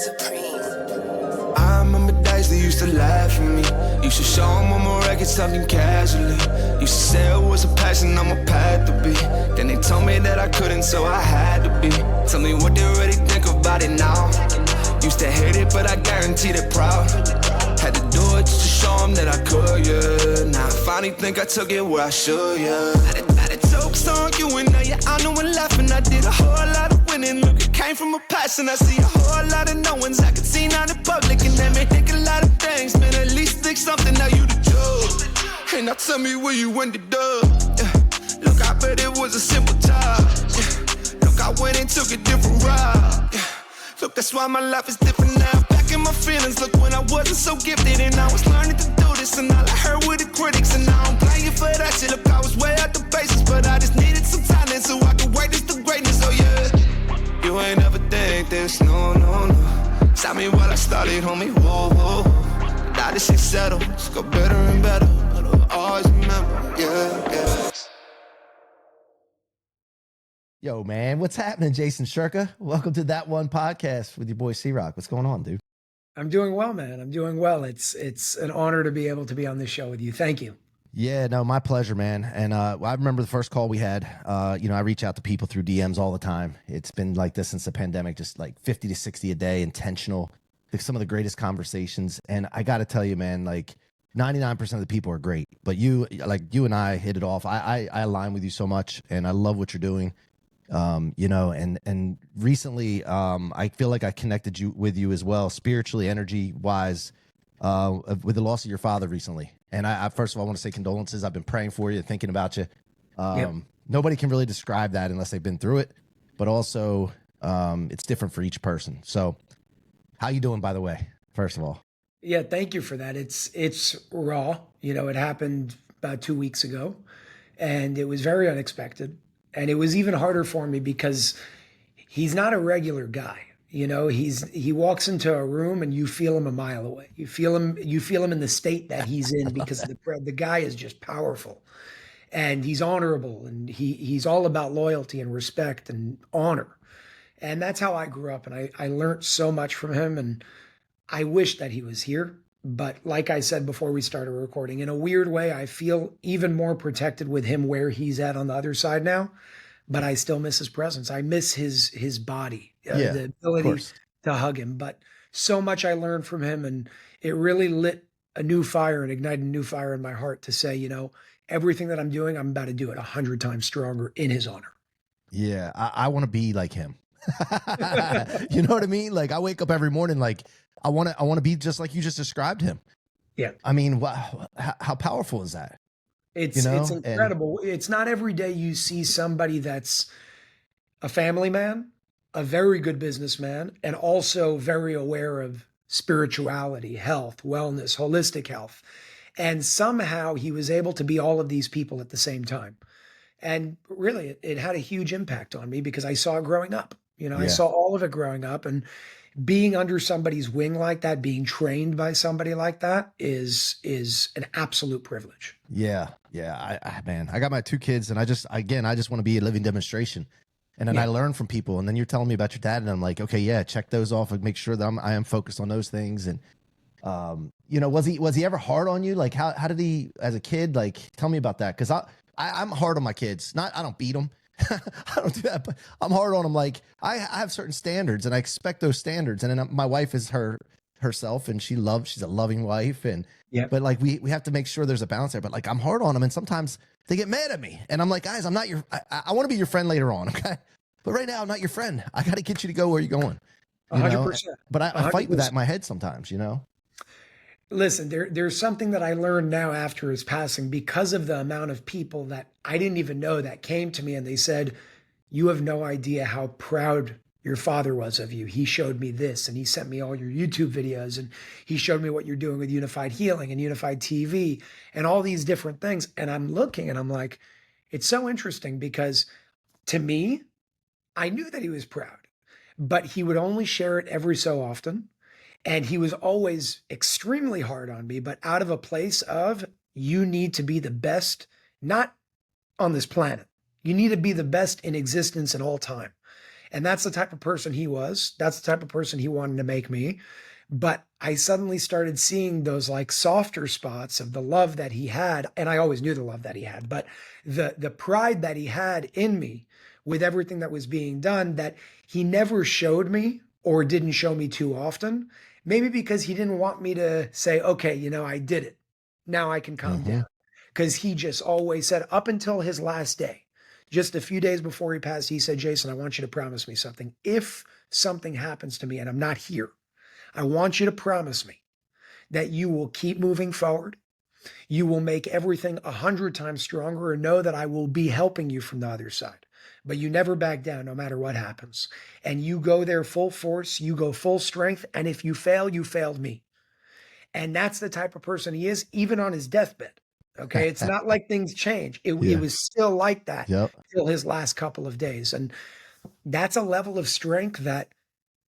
I remember days they used to laugh at me. Used to show them on my records talking casually. Used to say it was a passion on my path to be. Then they told me that I couldn't, so I had to be. Tell me what they really think about it now. Used to hate it, but I guarantee they're proud. Had to do it just to show them that I could, yeah. Now I finally think I took it where I should, yeah. Had a jokes on you and now you're on and laughing. I did a whole lot of winning. Look, it came from a passion. I see a whole lot of knowings I could see now in public. And that may think a lot of things, man. At least think something, now you the judge. And now tell me where you ended up, yeah. Look, I bet it was a simple job, yeah. Look, I went and took a different route, yeah. Look, that's why my life is different now. Back in my feelings, look, when I wasn't so gifted and I was learning to do this, and all I heard were the critics, and I don't blame you for that shit. Look, I was way out the basis, but I just needed some talent so I could witness the greatness. Oh yeah, you ain't ever think this, no, no, no. Stop me while I started, homie, whoa, whoa, whoa. Now this shit settled, it's go better and better, but I'll always remember, yeah, yeah. Yo, man, what's happening, Jason Shurka? Welcome to That One Podcast with your boy C-Rock. What's going on, dude? I'm doing well, man. I'm doing well. It's an honor to be able to be on this show with you. Thank you. Yeah, no, my pleasure, man. And I remember the first call we had. I reach out to people through DMs all the time. It's been like this since the pandemic, just like 50 to 60 a day, intentional. Like some of the greatest conversations. And I got to tell you, man, like 99% of the people are great. But you and I hit it off. I align with you so much, and I love what you're doing. And recently, I feel like I connected with you as well, spiritually, energy wise, with the loss of your father recently. And I first of all, I want to say condolences. I've been praying for you, thinking about you. Yep. Nobody can really describe that unless they've been through it, but also, it's different for each person. So how you doing, by the way, first of all? Yeah. Thank you for that. It's raw. It happened about 2 weeks ago, and it was very unexpected. And it was even harder for me because he's not a regular guy. He walks into a room and you feel him a mile away. You feel him in the state that he's in because the guy is just powerful, and he's honorable, and he's all about loyalty and respect and honor. And that's how I grew up. And I learned so much from him, and I wish that he was here. But like I said before we started recording, in a weird way, I feel even more protected with him where he's at on the other side now. But I still miss his presence. I miss his body, the ability to hug him. But so much I learned from him, and it really lit a new fire and ignited a new fire in my heart to say, everything that I'm doing, I'm about to do it 100 times stronger in his honor. Yeah, I want to be like him. You know what I mean? Like I wake up every morning like I want to be just like you just described him. Yeah. I mean, wow, how powerful is that? It's incredible. It's not every day you see somebody that's a family man, a very good businessman, and also very aware of spirituality, health, wellness, holistic health. And somehow he was able to be all of these people at the same time. And really, it had a huge impact on me because I saw it growing up. I saw all of it growing up, and being under somebody's wing like that, being trained by somebody like that is an absolute privilege. Yeah. Man, I got my 2 kids, and I just want to be a living demonstration. And then I learn from people, and then you're telling me about your dad, and I'm like, okay, yeah, check those off and make sure that I am focused on those things. And, was he ever hard on you? Like how did he, as a kid, like, tell me about that. Cause I'm hard on my kids. I don't beat them. I don't do that, but I'm hard on them. Like I have certain standards, and I expect those standards. And then my wife is herself, and she's a loving wife. And, but like, we have to make sure there's a balance there, but like, I'm hard on them. And sometimes they get mad at me, and I'm like, guys, I'm not I want to be your friend later on. Okay. But right now I'm not your friend. I got to get you to go where you're going. 100%. But I fight with that in my head sometimes, Listen, there's something that I learned now after his passing because of the amount of people that I didn't even know that came to me and they said, you have no idea how proud your father was of you. He showed me this, and he sent me all your YouTube videos, and he showed me what you're doing with Unified Healing and Unified TV and all these different things. And I'm looking and I'm like, it's so interesting because to me, I knew that he was proud, but he would only share it every so often. And he was always extremely hard on me, but out of a place of, you need to be the best, not on this planet. You need to be the best in existence in all time. And that's the type of person he was. That's the type of person he wanted to make me. But I suddenly started seeing those like softer spots of the love that he had. And I always knew the love that he had, but the pride that he had in me with everything that was being done that he never showed me or didn't show me too often. Maybe because he didn't want me to say, okay, I did it. Now I can calm Hmm. down. Because he just always said, up until his last day, just a few days before he passed, he said, Jason, I want you to promise me something. If something happens to me and I'm not here, I want you to promise me that you will keep moving forward. You will make everything 100 times stronger and know that I will be helping you from the other side. But you never back down no matter what happens. And you go there full force, you go full strength. And if you fail, you failed me. And that's the type of person he is, even on his deathbed. Okay. It's not like things change. It Yeah. was still like that Yep. till his last couple of days. And that's a level of strength that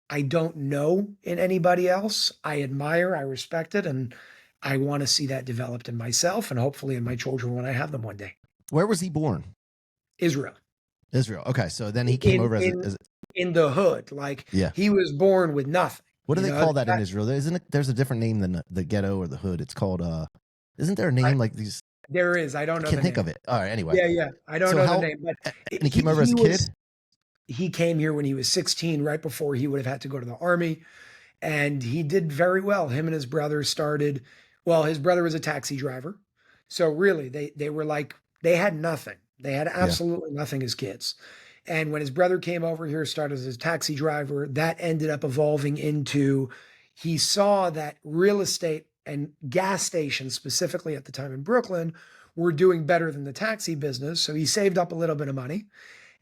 I don't know in anybody else. I admire, I respect it, and I want to see that developed in myself and hopefully in my children when I have them one day. Where was he born? Israel. Israel. Okay, so then he came In over in as in the hood. Like yeah. he was born with nothing. What do You they know, call that in Israel? Isn't it? There's a different name than the ghetto or the hood. It's called. Isn't there a I, name like these? there is. I don't I know can't the think name. of it. All right. Anyway, Yeah, yeah. I don't so know the how? name, but And he came over as a kid. He came here when he was 16, right before he would have had to go to the army. And he did very well. Him and his brother started, well, his brother was a taxi driver. So really, they were like, they had nothing. They had Yeah. absolutely nothing as kids. And when his brother came over here, started as a taxi driver, that ended up evolving into he saw that real estate and gas stations, specifically at the time in Brooklyn, were doing better than the taxi business. So he saved up a little bit of money.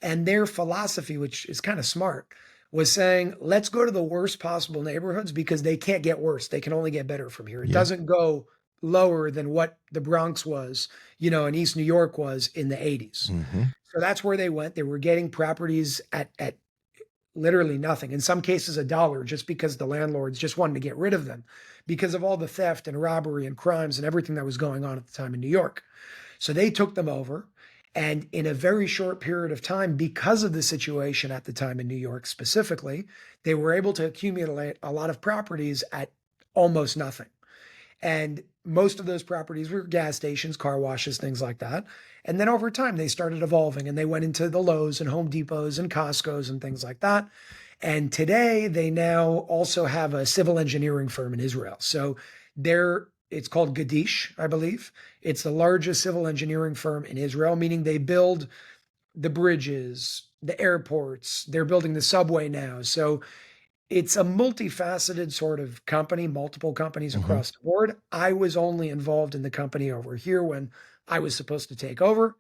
And their philosophy, which is kind of smart, was saying, let's go to the worst possible neighborhoods because they can't get worse. They can only get better from here. It Yeah. doesn't go lower than what the Bronx was, and East New York was in the 80s. Mm-hmm. So that's where they went. They were getting properties at literally nothing. In some cases, $1, just because the landlords just wanted to get rid of them because of all the theft and robbery and crimes and everything that was going on at the time in New York. So they took them over. And in a very short period of time, because of the situation at the time in New York specifically, they were able to accumulate a lot of properties at almost nothing. And most of those properties were gas stations, car washes, things like that. And then over time, they started evolving and they went into the Lowe's and Home Depots and Costco's and things like that. And today, they now also have a civil engineering firm in Israel. So it's called Gadish, I believe. It's the largest civil engineering firm in Israel, meaning they build the bridges, the airports, they're building the subway now. So it's a multifaceted sort of company, multiple companies Mm-hmm. across the board. I was only involved in the company over here when I was supposed to take over.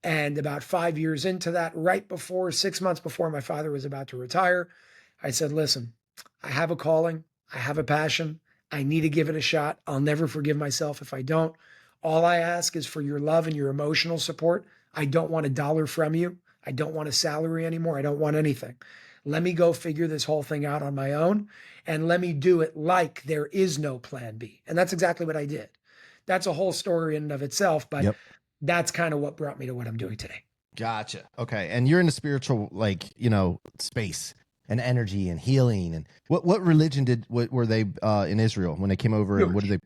And about 5 years into that, right before 6 months before my father was about to retire, I said, listen, I have a calling, I have a passion. I need to give it a shot. I'll never forgive myself if I don't. All I ask is for your love and your emotional support. I don't want $1 from you. I don't want a salary anymore. I don't want anything. Let me go figure this whole thing out on my own and let me do it like there is no plan B. And that's exactly what I did. That's a whole story in and of itself, but Yep. that's kind of what brought me to what I'm doing today. Gotcha. Okay, and you're in the spiritual, space and energy and healing. And what religion were they in Israel when they came over? And Jewish.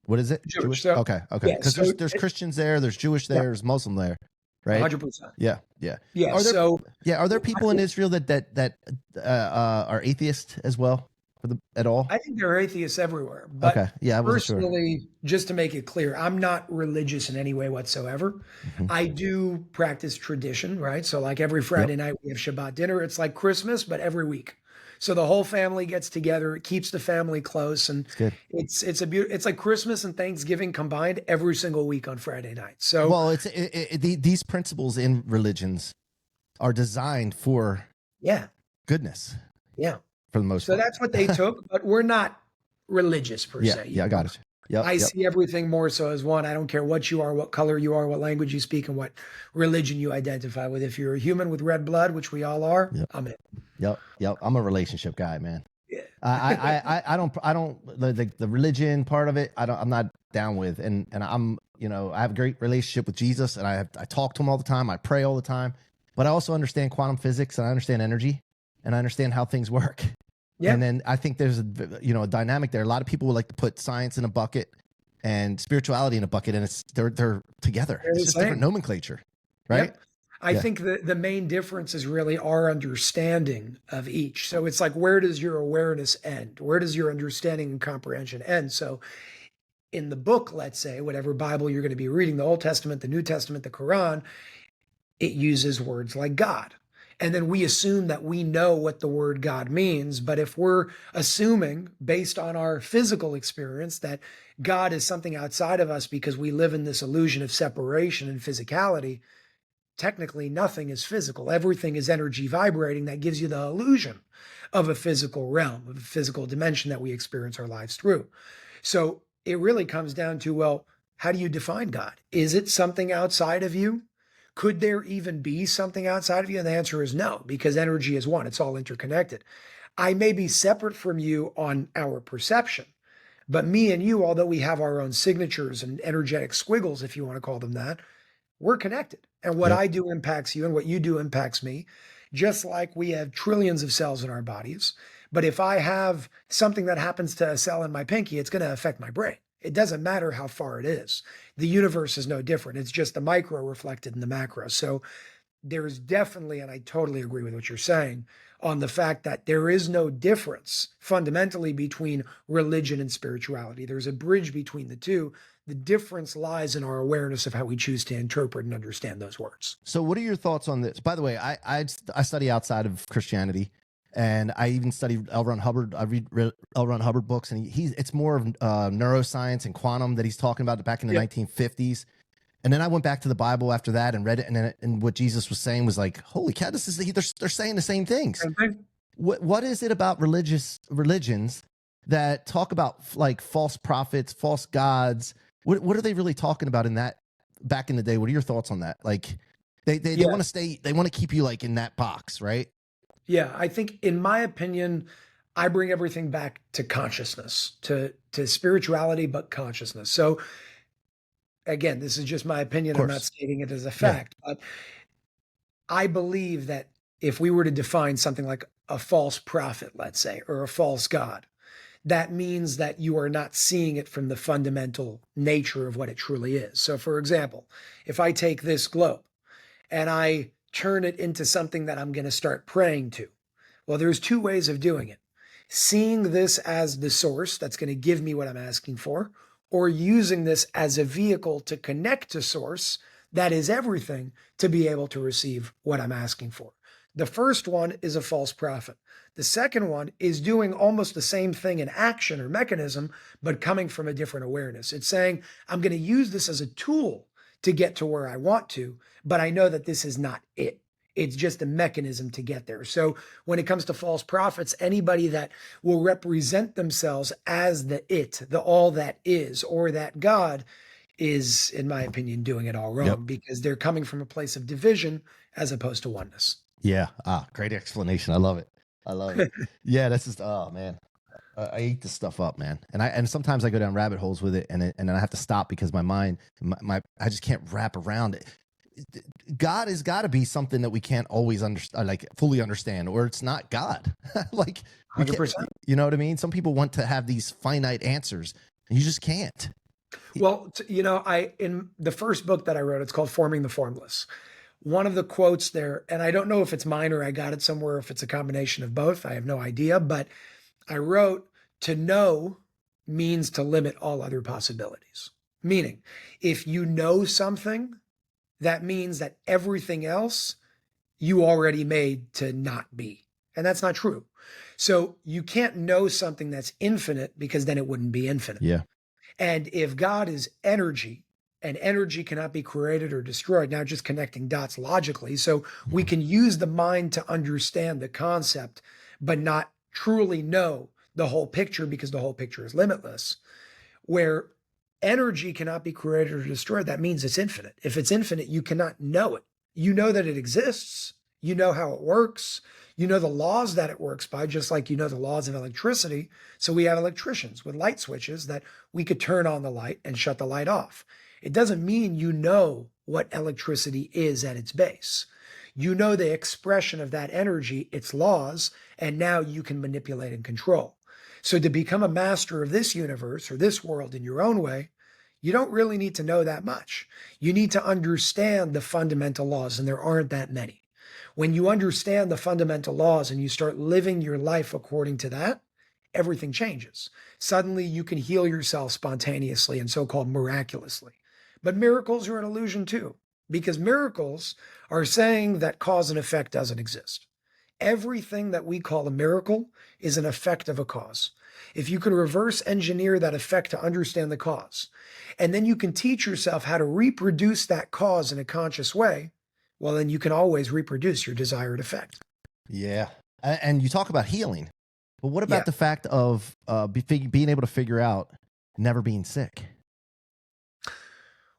what is it? Jewish. So, Okay. yeah, Because so there's Christians there, there's Jewish there, yeah, there's Muslim there, right? 100%. Yeah. Yeah. Are there So are there people in Israel that are atheist as well at all? I think there are atheists everywhere. But Okay. Yeah, I wasn't sure. personally, just to make it clear, I'm not religious in any way whatsoever. Mhm. I do practice tradition, right? So like every Yep. Friday night we have Shabbat dinner. It's like Christmas, but every week. So the whole family gets together. It keeps the family close, and It's good. it's like Christmas and Thanksgiving combined every single week on Friday night. So Well, these principles in religions are designed for yeah, goodness yeah. for the most So part. that's what they took, but we're not religious per Yeah, se. yeah, I got it. Yep, I yep. see everything more so as one. I don't care what you are, what color you are, what language you speak, and what religion you identify with. If you're a human with red blood, which we all are, Yep. I'm in. Yep. I'm a relationship guy, man. Yeah. I don't the religion part of it. I'm not down with, and I'm I have a great relationship with Jesus, and I talk to him all the time. I pray all the time, but I also understand quantum physics and I understand energy, and I understand how things work. Yeah. And then I think there's a dynamic there. A lot of people would like to put science in a bucket and spirituality in a bucket, and they're together. They're It's the just different same. nomenclature, right? Yep. I Yeah. think the main difference is really our understanding of each. So it's like, where does your awareness end? Where does your understanding and comprehension end? So in the book, let's say, whatever Bible you're going to be reading, the Old Testament, the New Testament, the Quran, it uses words like God. And then we assume that we know what the word God means. But if we're assuming, based on our physical experience, that God is something outside of us because we live in this illusion of separation and physicality, technically nothing is physical. Everything is energy vibrating that gives you the illusion of a physical realm, of a physical dimension that we experience our lives through. So it really comes down to, well, how do you define God? Is it something outside of you? Could there even be something outside of you? And the answer is no, because energy is one. It's all interconnected. I may be separate from you on our perception, but me and you, although we have our own signatures and energetic squiggles, if you want to call them that, we're connected. And what Yep. I do impacts you and what you do impacts me, just like we have trillions of cells in our bodies. But if I have something that happens to a cell in my pinky, it's going to affect my brain. It doesn't matter how far it is. The universe is no different. It's just the micro reflected in the macro. So there's definitely, and I totally agree with what you're saying, on the fact that there is no difference fundamentally between religion and spirituality. There's a bridge between the two. The difference lies in our awareness of how we choose to interpret and understand those words. So, what are your thoughts on this? By the way, I study outside of Christianity, and I even study L. Ron Hubbard. I read L. Ron Hubbard books, and it's more of neuroscience and quantum that he's talking about back in the 1950s. And then I went back to the Bible after that and read it, and what Jesus was saying was like, holy cow, this is they're saying the same things. Okay. What is it about religions that talk about like false prophets, false gods? What are they really talking about in that back in the day? What are your thoughts on that? Like they want to keep you like in that box, right? Yeah, I think in my opinion, I bring everything back to consciousness, to spirituality, but consciousness. So again, this is just my opinion. I'm not stating it as a fact, but I believe that if we were to define something like a false prophet, let's say, or a false god, that means that you are not seeing it from the fundamental nature of what it truly is. So for example, if I take this globe and I turn it into something that I'm going to start praying to, well, there's two ways of doing it. Seeing this as the source that's going to give me what I'm asking for, or using this as a vehicle to connect to source that is everything to be able to receive what I'm asking for. The first one is a false prophet. The second one is doing almost the same thing in action or mechanism, but coming from a different awareness. It's saying, I'm going to use this as a tool to get to where I want to, but I know that this is not it. It's just a mechanism to get there. So when it comes to false prophets, anybody that will represent themselves as the all that is, or that God is, in my opinion, doing it all wrong because they're coming from a place of division as opposed to oneness. Yeah. Great explanation. I love it. Yeah. That's just, oh man, I eat this stuff up, man. And sometimes I go down rabbit holes with it, and then I have to stop because my mind, I just can't wrap around it. God has got to be something that we can't always understand, like fully understand, or it's not God. Like, 100%. you know what I mean? Some people want to have these finite answers, and you just can't. Well, in the first book that I wrote, it's called Forming the Formless. One of the quotes there, and I don't know if it's mine or I got it somewhere, if it's a combination of both, I have no idea, but I wrote, to know means to limit all other possibilities. Meaning, if you know something, that means that everything else you already made to not be. And that's not true. So you can't know something that's infinite because then it wouldn't be infinite. Yeah. And if God is energy, and energy cannot be created or destroyed, now just connecting dots logically. So we can use the mind to understand the concept, but not truly know the whole picture because the whole picture is limitless. Where energy cannot be created or destroyed, that means it's infinite. If it's infinite, you cannot know it. You know that it exists. You know how it works. You know the laws that it works by, just like you know the laws of electricity. So we have electricians with light switches that we could turn on the light and shut the light off. It doesn't mean you know what electricity is at its base. You know the expression of that energy, its laws, and now you can manipulate and control. So to become a master of this universe or this world in your own way, you don't really need to know that much. You need to understand the fundamental laws, and there aren't that many. When you understand the fundamental laws and you start living your life according to that, everything changes. Suddenly you can heal yourself spontaneously and so-called miraculously. But miracles are an illusion too, because miracles are saying that cause and effect doesn't exist. Everything that we call a miracle is an effect of a cause. If you can reverse engineer that effect to understand the cause, and then you can teach yourself how to reproduce that cause in a conscious way, well, then you can always reproduce your desired effect. Yeah. And you talk about healing, but what Yeah. about the fact of being able to figure out never being sick?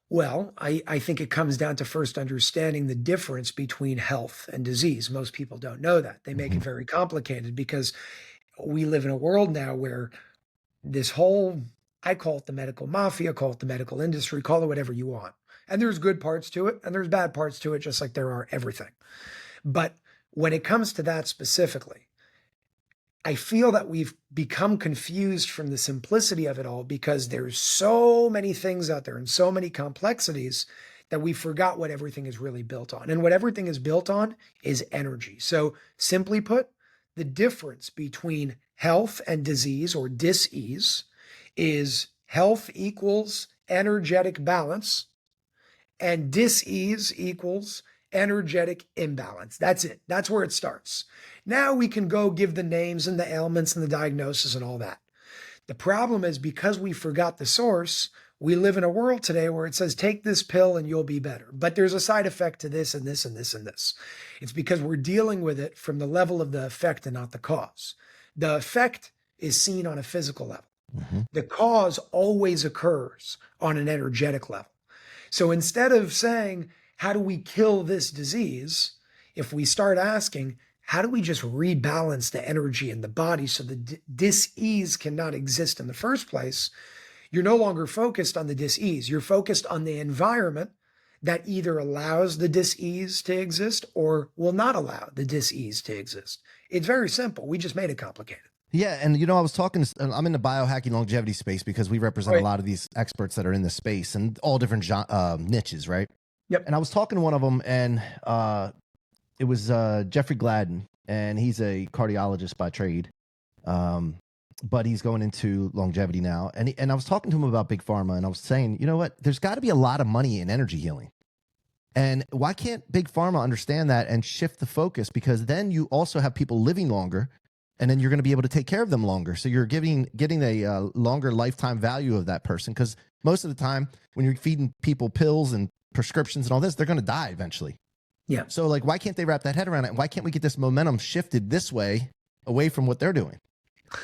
Well, I think it comes down to first understanding the difference between health and disease. Most people don't know that. They make Hmm. it very complicated because we live in a world now where this whole, I call it the medical mafia, call it the medical industry, call it whatever you want. And there's good parts to it and there's bad parts to it, just like there are everything. But when it comes to that specifically, I feel that we've become confused from the simplicity of it all because there's so many things out there and so many complexities that we forgot what everything is really built on. And what everything is built on is energy. So simply put, the difference between health and disease or dis-ease is health equals energetic balance and dis-ease equals energetic imbalance. That's it. That's where it starts. Now we can go give the names and the ailments and the diagnosis and all that. The problem is because we forgot the source, we live in a world today where it says, take this pill and you'll be better. But there's a side effect to this and this and this and this. It's because we're dealing with it from the level of the effect and not the cause. The effect is seen on a physical level. Hmm. The cause always occurs on an energetic level. So instead of saying, how do we kill this disease? If we start asking, how do we just rebalance the energy in the body so the dis-ease cannot exist in the first place? You're no longer focused on the dis-ease. You're focused on the environment that either allows the dis-ease to exist or will not allow the dis-ease to exist. It's very simple. We just made it complicated. Yeah, and I was talking. I'm in the biohacking longevity space because we represent a Right. lot of these experts that are in this space and all different niches, right? Yep. And I was talking to one of them, and it was Jeffrey Gladden, and he's a cardiologist by trade, but he's going into longevity now. And I was talking to him about big pharma, and I was saying, you know what? There's got to be a lot of money in energy healing. And why can't big pharma understand that and shift the focus? Because then you also have people living longer, and then you're going to be able to take care of them longer. So you're getting a longer lifetime value of that person. Because most of the time, when you're feeding people pills and prescriptions and all this, they're going to die eventually. Yeah. So like, why can't they wrap that head around it? Why can't we get this momentum shifted this way, away from what they're doing?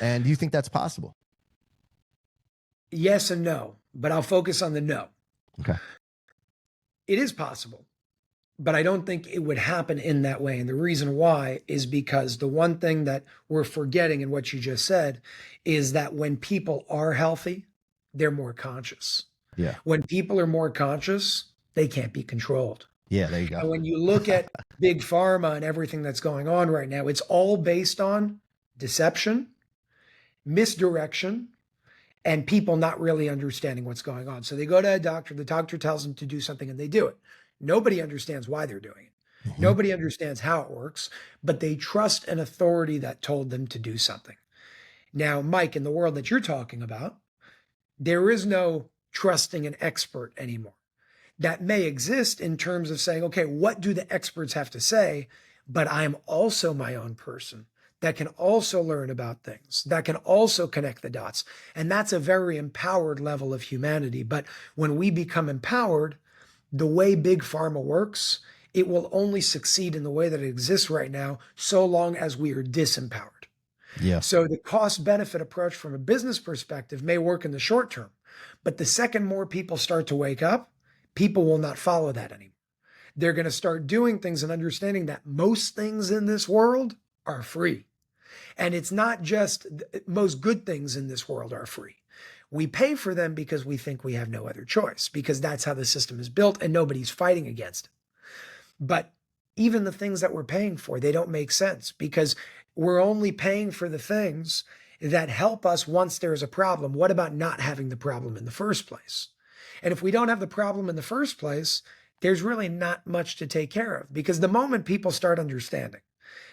And do you think that's possible? Yes and no, but I'll focus on the no. Okay. It is possible, but I don't think it would happen in that way. And the reason why is because the one thing that we're forgetting in what you just said is that when people are healthy, they're more conscious. Yeah. When people are more conscious, they can't be controlled. Yeah. There you And go. when you look at big pharma and everything that's going on right now, it's all based on deception, misdirection, and people not really understanding what's going on. So they go to a doctor, the doctor tells them to do something and they do it. Nobody understands why they're doing it. Mhm. Nobody understands how it works, but they trust an authority that told them to do something. Now, Mike, in the world that you're talking about, there is no trusting an expert anymore. That may exist in terms of saying, okay, what do the experts have to say? But I'm also my own person that can also learn about things, that can also connect the dots. And that's a very empowered level of humanity. But when we become empowered, the way big pharma works, it will only succeed in the way that it exists right now, so long as we are disempowered. Yeah. So the cost benefit approach from a business perspective may work in the short term, but the second more people start to wake up, people will not follow that anymore. They're going to start doing things and understanding that most things in this world are free. And it's not just most good things in this world are free. We pay for them because we think we have no other choice, because that's how the system is built and nobody's fighting against it. But even the things that we're paying for, they don't make sense because we're only paying for the things that help us once there's a problem. What about not having the problem in the first place? And if we don't have the problem in the first place, there's really not much to take care of, because the moment people start understanding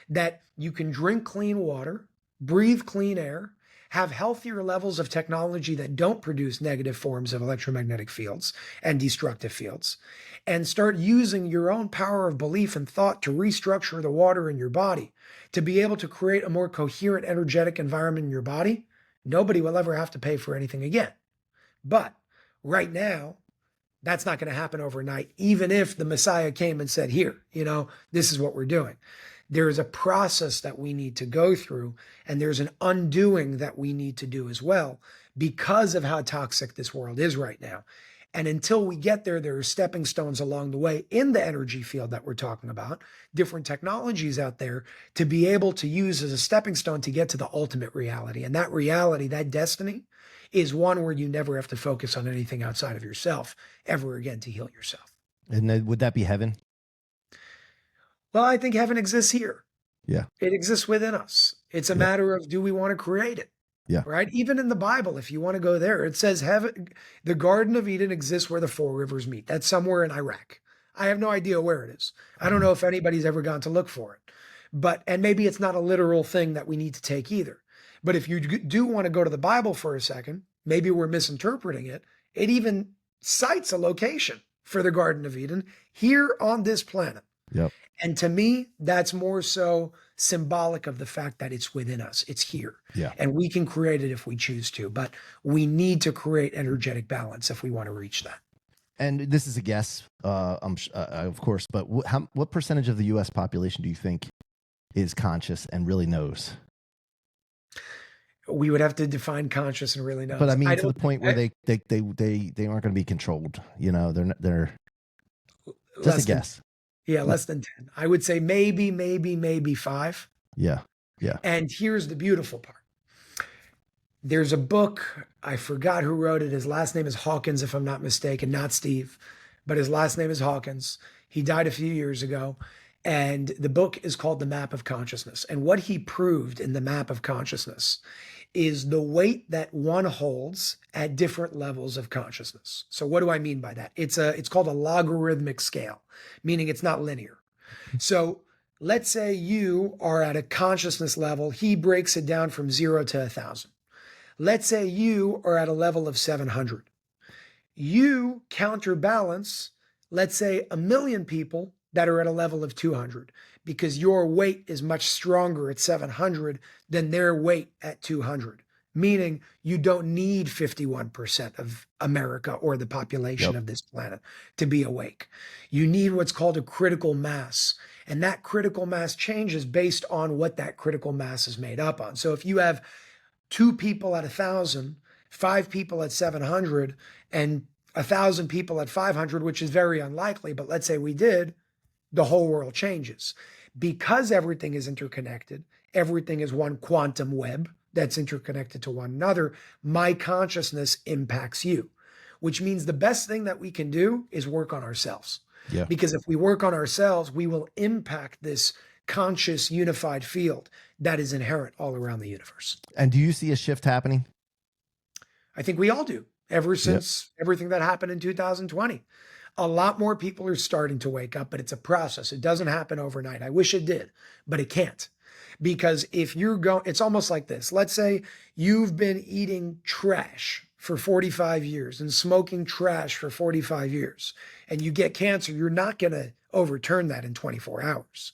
that you can drink clean water, breathe clean air, have healthier levels of technology that don't produce negative forms of electromagnetic fields and destructive fields, and start using your own power of belief and thought to restructure the water in your body, to be able to create a more coherent, energetic environment in your body, nobody will ever have to pay for anything again. But right now, that's not going to happen overnight, even if the Messiah came and said, here, this is what we're doing. There is a process that we need to go through, and there's an undoing that we need to do as well because of how toxic this world is right now. And until we get there, there are stepping stones along the way in the energy field that we're talking about, different technologies out there to be able to use as a stepping stone to get to the ultimate reality. And that reality, that destiny, is one where you never have to focus on anything outside of yourself ever again to heal yourself. And then, would that be heaven? Well, I think heaven exists here. Yeah. It exists within us. It's a matter of, do we want to create it? Yeah. Right. Even in the Bible, if you want to go there, it says heaven, the Garden of Eden exists where the four rivers meet. That's somewhere in Iraq. I have no idea where it is. I don't know if anybody's ever gone to look for it, and maybe it's not a literal thing that we need to take either. But if you do want to go to the Bible for a second, maybe we're misinterpreting it. It even cites a location for the Garden of Eden here on this planet. Yep. And to me, that's more so symbolic of the fact that it's within us. It's here. Yeah. And we can create it if we choose to, but we need to create energetic balance if we want to reach that. And this is a guess, of course, but what percentage of the U.S. population do you think is conscious and really knows? We would have to define conscious and really knows. But I mean, to the point where they aren't going to be controlled. They're just a guess. Less than 10. I would say maybe 5. Yeah. Yeah. And here's the beautiful part. There's a book, I forgot who wrote it. His last name is Hawkins, if I'm not mistaken, not Steve, but his last name is Hawkins. He died a few years ago. And the book is called The Map of Consciousness. And what he proved in The Map of Consciousness is the weight that one holds at different levels of consciousness. So what do I mean by that? It's called a logarithmic scale, meaning it's not linear. So let's say you are at a consciousness level. He breaks it down from 0 to 1,000. Let's say you are at a level of 700. You counterbalance, let's say, 1 million people that are at a level of 200, because your weight is much stronger at 700 than their weight at 200, meaning you don't need 51% of America or the population of this planet to be awake. You need what's called a critical mass, and that critical mass changes based on what that critical mass is made up on. So if you have 2 people at 1,000, 5 people at 700, and 1,000 people at 500, which is very unlikely, but let's say we did, the whole world changes. Because everything is interconnected, everything is one quantum web that's interconnected to one another, my consciousness impacts you, which means the best thing that we can do is work on ourselves. Yeah. Because if we work on ourselves, we will impact this conscious unified field that is inherent all around the universe. And do you see a shift happening? I think we all do, ever since everything that happened in 2020. A lot more people are starting to wake up, but it's a process. It doesn't happen overnight. I wish it did, but it can't. Because if you're going, it's almost like this. Let's say you've been eating trash for 45 years and smoking trash for 45 years, and you get cancer, you're not going to overturn that in 24 hours.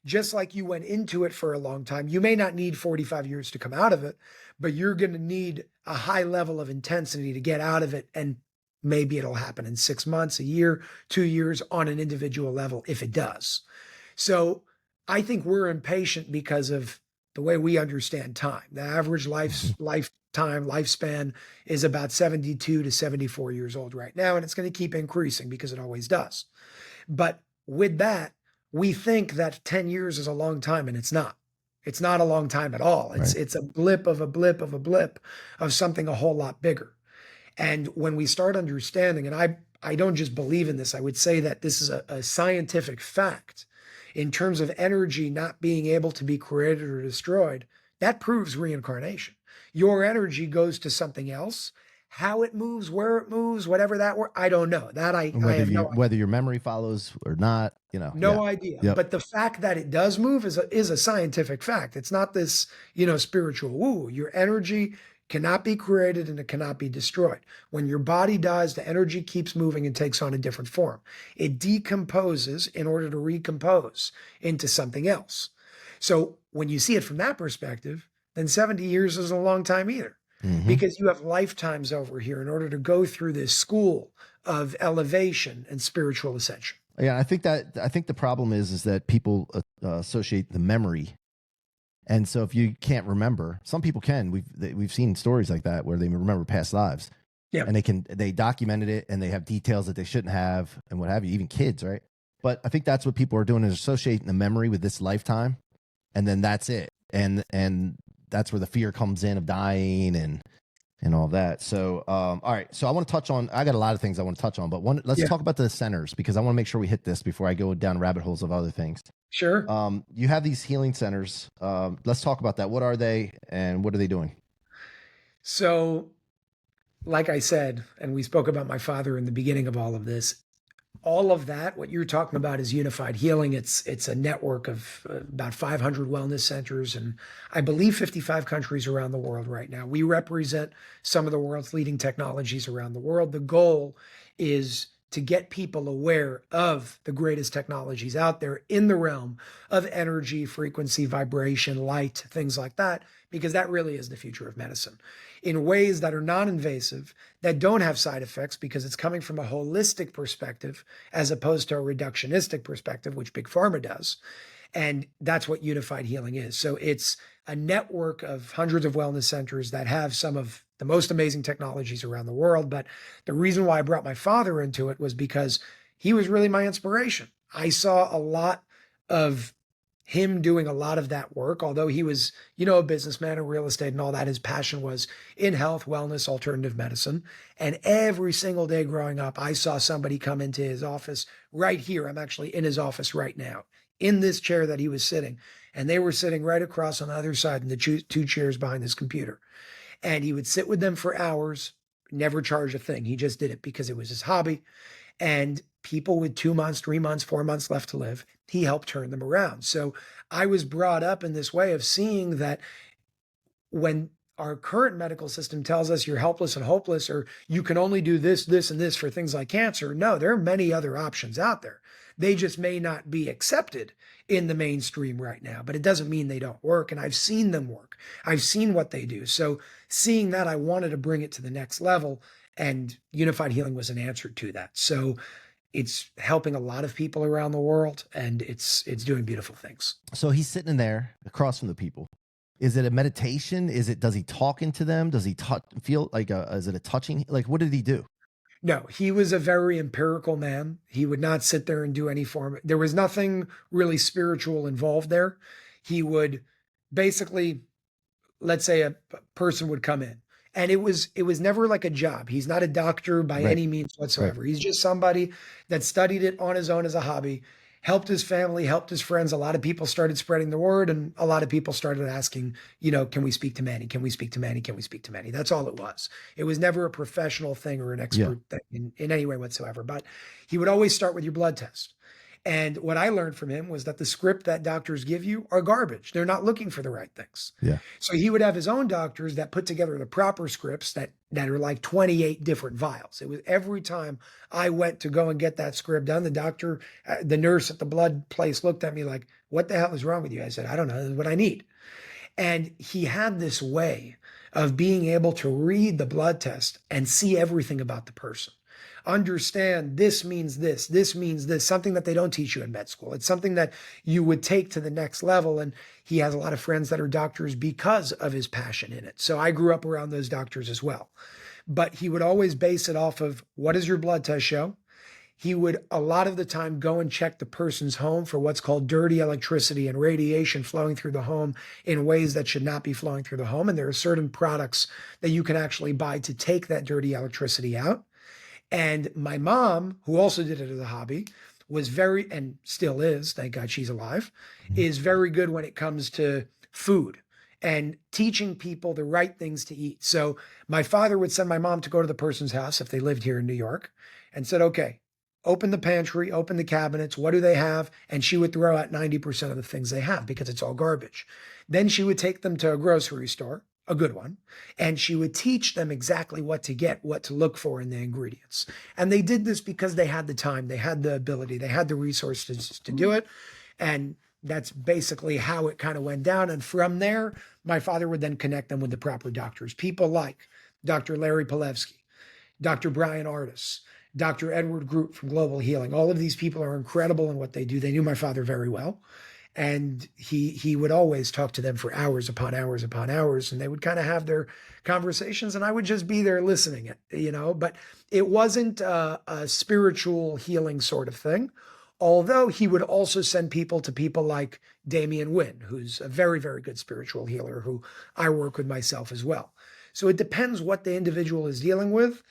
Just like you went into it for a long time, you may not need 45 years to come out of it, but you're going to need a high level of intensity to get out of it, and maybe it'll happen in 6 months, a year, 2 years on an individual level, if it does. So I think we're impatient because of the way we understand time. The average lifespan is about 72 to 74 years old right now, and it's going to keep increasing because it always does. But with that, we think that 10 years is a long time, and it's not. It's not a long time at all. It's a blip of a blip of a blip of something a whole lot bigger. And when we start understanding, and I don't just believe in this, I would say that this is a scientific fact, in terms of energy not being able to be created or destroyed, that proves reincarnation. Your energy goes to something else. How it moves, where it moves, whatever that were, I don't know. That And I whether have you whether your memory follows or not, yeah. no idea. Yep. But the fact that it does move is a scientific fact. It's not this, spiritual woo. Your energy cannot be created and it cannot be destroyed. When your body dies, the energy keeps moving and takes on a different form. It decomposes in order to recompose into something else. So when you see it from that perspective, then 70 years isn't a long time either. Because you have lifetimes over here in order to go through this school of elevation and spiritual ascension. Yeah, I think the problem is that people associate the memory, and so if you can't remember, some people can. We've seen stories like that where they remember past lives, Yeah. and they documented it and they have details that they shouldn't have and what have you, even kids, right? But I think that's what people are doing, is associating the memory with this lifetime, and then that's it, and that's where the fear comes in of dying and all that. So, all right. So I got a lot of things I want to touch on, but let's talk about the centers, because I want to make sure we hit this before I go down rabbit holes of other things. Sure. You have these healing centers. Let's talk about that. What are they and what are they doing? So, like I said, and we spoke about my father in the beginning of all of this, all of that, what you're talking about is unified healing. It's a network of about 500 wellness centers and I believe 55 countries around the world right now. We represent some of the world's leading technologies around the world. The goal is to get people aware of the greatest technologies out there in the realm of energy, frequency, vibration, light, things like that, because that really is the future of medicine in ways that are non-invasive, that don't have side effects, because it's coming from a holistic perspective as opposed to a reductionistic perspective, which Big Pharma does. And that's what unified healing is. So it's a network of hundreds of wellness centers that have some of the most amazing technologies around the world. But the reason why I brought my father into it was because he was really my inspiration. I saw a lot of him doing a lot of that work, although he was, a businessman in real estate and all that. His passion was in health, wellness, alternative medicine. And every single day growing up, I saw somebody come into his office right here. I'm actually in his office right now, in this chair that he was sitting. And they were sitting right across on the other side in the two chairs behind his computer. And he would sit with them for hours, never charge a thing. He just did it because it was his hobby. And people with 2 months, 3 months, 4 months left to live, he helped turn them around. So I was brought up in this way of seeing that when our current medical system tells us you're helpless and hopeless, or you can only do this, this, and this for things like cancer, no, there are many other options out there. They just may not be accepted in the mainstream right now, but it doesn't mean they don't work. And I've seen them work. I've seen what they do. So seeing that, I wanted to bring it to the next level, and unified healing was an answer to that. So it's helping a lot of people around the world, and it's doing beautiful things. So he's sitting in there across from the people. Is it a meditation? Does he talk into them? Does he feel like is it a touching? Like, what did he do? No, he was a very empirical man. He would not sit there and do any form. There was nothing really spiritual involved there. He would basically, let's say a person would come in, and it was never like a job. He's not a doctor by Right. any means whatsoever. He's just somebody that studied it on his own as a hobby, helped his family, helped his friends. A lot of people started spreading the word, and a lot of people started asking, can we speak to Manny? Can we speak to Manny? Can we speak to Manny? That's all it was. It was never a professional thing or an expert thing in any way whatsoever. But he would always start with your blood test. And what I learned from him was that the script that doctors give you are garbage. They're not looking for the right things. Yeah. So he would have his own doctors that put together the proper scripts that are like 28 different vials. It was every time I went to go and get that script done, the doctor, the nurse at the blood place looked at me like, what the hell is wrong with you? I said, I don't know. This is what I need. And he had this way of being able to read the blood test and see everything about the person. Understand this means this means this, something that they don't teach you in med school. It's something that you would take to the next level. And he has a lot of friends that are doctors because of his passion in it. So I grew up around those doctors as well. But he would always base it off of, what does your blood test show? He would a lot of the time go and check the person's home for what's called dirty electricity and radiation flowing through the home in ways that should not be flowing through the home. And there are certain products that you can actually buy to take that dirty electricity out. And my mom, who also did it as a hobby, was very, and still is, thank God she's alive, Mhm. is very good when it comes to food and teaching people the right things to eat. So my father would send my mom to go to the person's house if they lived here in New York and said, okay, open the pantry, open the cabinets. What do they have? And she would throw out 90% of the things they have because it's all garbage. Then she would take them to a grocery store, a good one, and she would teach them exactly what to get, what to look for in the ingredients. And they did this because they had the time, they had the ability, they had the resources to do it. And that's basically how it kind of went down. And from there, my father would then connect them with the proper doctors, people like Dr. Larry Palevsky, Dr. Brian Artis, Dr. Edward Group from Global Healing. All of these people are incredible in what they do. They knew my father very well. And he would always talk to them for hours upon hours upon hours, and they would kind of have their conversations, and I would just be there listening but it wasn't a spiritual healing sort of thing. Although he would also send people to people like Damian Wynn, who's a very, very good spiritual healer who I work with myself as well. So it depends what the individual is dealing with.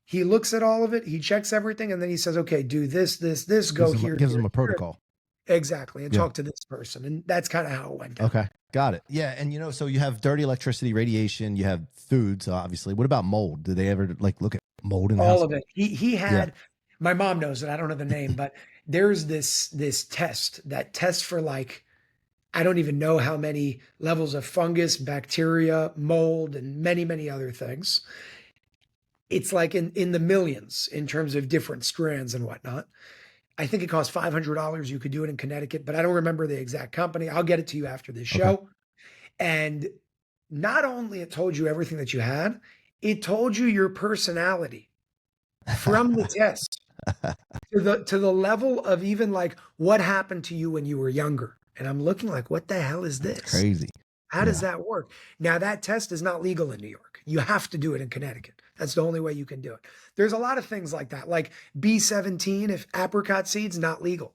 He looks at all of it, he checks everything, and then he says, okay, do this, this, go here. Gives here, them a here. protocol. Exactly. And Yeah. talk to this person. And that's kind of how it went down. Okay. Got it. Yeah. And so you have dirty electricity, radiation, you have foods, obviously. What about mold? Did they ever look at mold in the house? All of it. He had, my mom knows it. I don't know the name, but there's this test that tests for I don't even know how many levels of fungus, bacteria, mold, and many, many other things. It's like in the millions in terms of different strands and whatnot. I think it costs $500. You could do it in Connecticut, but I don't remember the exact company. I'll get it to you after this show. Okay. And not only it told you everything that you had, it told you your personality from the test to the level of even what happened to you when you were younger. And I'm looking what the hell is this? Crazy. How does that work? Now, that test is not legal in New York. You have to do it in Connecticut. That's the only way you can do it. There's a lot of things like that, like B17, if apricot seeds, not legal.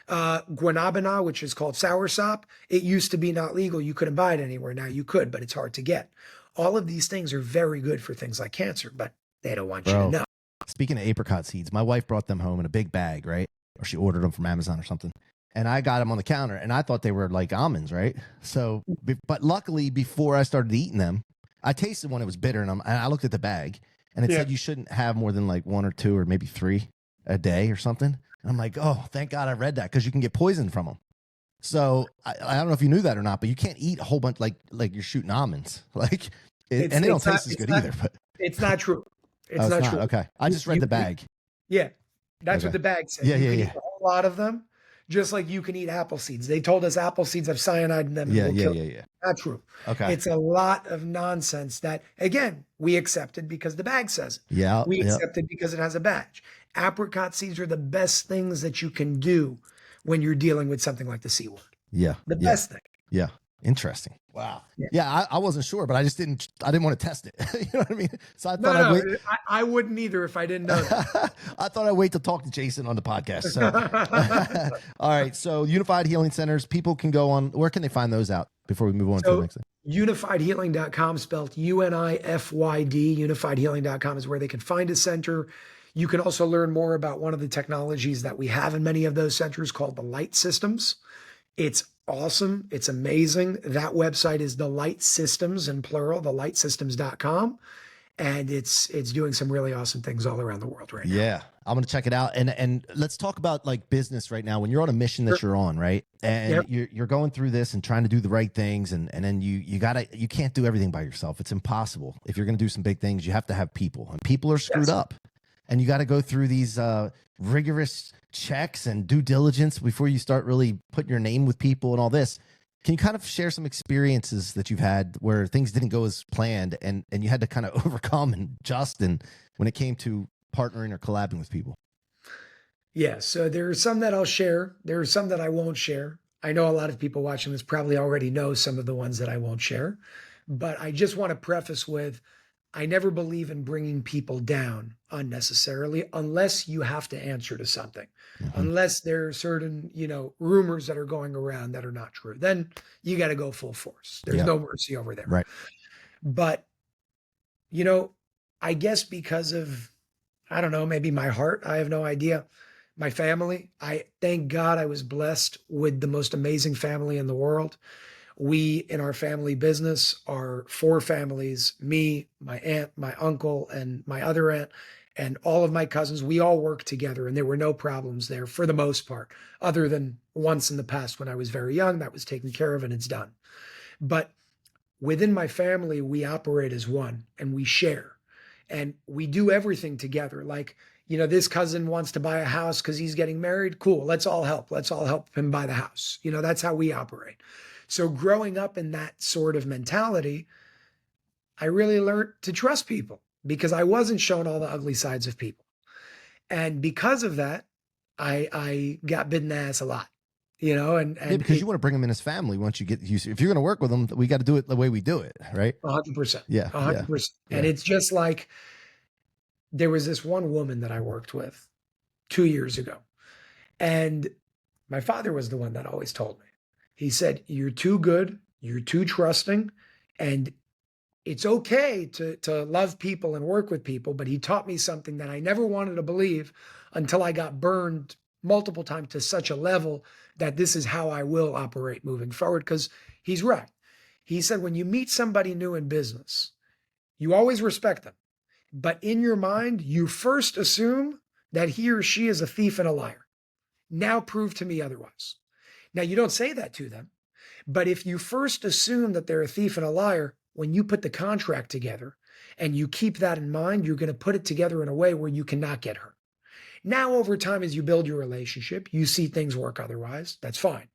Guanabana, which is called soursop, it used to be not legal. You couldn't buy it anywhere. Now you could, but it's hard to get. All of these things are very good for things like cancer, but they don't want you to know. Speaking of apricot seeds, my wife brought them home in a big bag, right? Or she ordered them from Amazon or something. And I got them on the counter, and I thought they were like almonds, right? So, but luckily, before I started eating them, I tasted one. It was bitter, and I looked at the bag, and it said you shouldn't have more than one or two or maybe three a day or something. And I'm like, oh, thank God I read that, because you can get poisoned from them. So I don't know if you knew that or not, but you can't eat a whole bunch like you're shooting almonds, and they don't taste as good either. But it's not true. It's not true. Okay, I just read the bag. Yeah, that's what the bag said. Yeah, you can eat a whole lot of them. Just like you can eat apple seeds. They told us apple seeds have cyanide in them. Yeah. Not true. Okay. It's a lot of nonsense that, again, we accepted because the bag says it. Yeah. We accepted because it has a badge. Apricot seeds are the best things that you can do when you're dealing with something like the C word. Yeah. The best thing. Yeah. Interesting. Wow. Yeah, I wasn't sure, but I didn't want to test it. You know what I mean? So I thought I wouldn't either if I didn't know that. I thought I'd wait to talk to Jason on the podcast. So. All right. So Unified Healing Centers, people can go on. Where can they find those out before we move on to the next thing? Unifiedhealing.com, spelled UNIFYD. Unifiedhealing.com is where they can find a center. You can also learn more about one of the technologies that we have in many of those centers called the Light Systems. It's awesome. It's amazing. That website is the Light Systems in plural, thelightsystems.com. And it's doing some really awesome things all around the world right now. Yeah, I'm going to check it out. And let's talk about business right now. When you're on a mission that you're on, right? And you're going through this and trying to do the right things. And then you can't do everything by yourself. It's impossible. If you're going to do some big things, you have to have people, and people are screwed up. And you got to go through these rigorous checks and due diligence before you start really putting your name with people and all this. Can you kind of share some experiences that you've had where things didn't go as planned and you had to kind of overcome and adjust, and when it came to partnering or collabing with people? Yeah, so there are some that I'll share. There are some that I won't share. I know a lot of people watching this probably already know some of the ones that I won't share, but I just want to preface with, I never believe in bringing people down unnecessarily unless you have to answer to something, unless there are certain, rumors that are going around that are not true. Then you got to go full force. There's no mercy over there. Right. But, I guess because of, I don't know, maybe my heart, I have no idea. My family, I thank God I was blessed with the most amazing family in the world. We in our family business are four families, me, my aunt, my uncle, and my other aunt, and all of my cousins. We all work together, and there were no problems there for the most part, other than once in the past when I was very young. That was taken care of and it's done. But within my family, we operate as one and we share and we do everything together. Like, this cousin wants to buy a house because he's getting married. Cool. Let's all help. Let's all help him buy the house. That's how we operate. So growing up in that sort of mentality, I really learned to trust people because I wasn't shown all the ugly sides of people. And because of that, I got bitten in the ass a lot, and Yeah, because you want to bring them in as family once you get used. If you're going to work with them, we got to do it the way we do it, right? 100%. Yeah, 100%. yeah. And it's just like there was this one woman that I worked with 2 years ago. And my father was the one that always told me. He said, "You're too good, you're too trusting, and it's okay to love people and work with people." But he taught me something that I never wanted to believe until I got burned multiple times to such a level that this is how I will operate moving forward. Because he's right. He said, when you meet somebody new in business, you always respect them. But in your mind, you first assume that he or she is a thief and a liar. Now prove to me otherwise. Now, you don't say that to them. But if you first assume that they're a thief and a liar, when you put the contract together and you keep that in mind, you're going to put it together in a way where you cannot get hurt. Now, over time, as you build your relationship, you see things work otherwise. That's fine.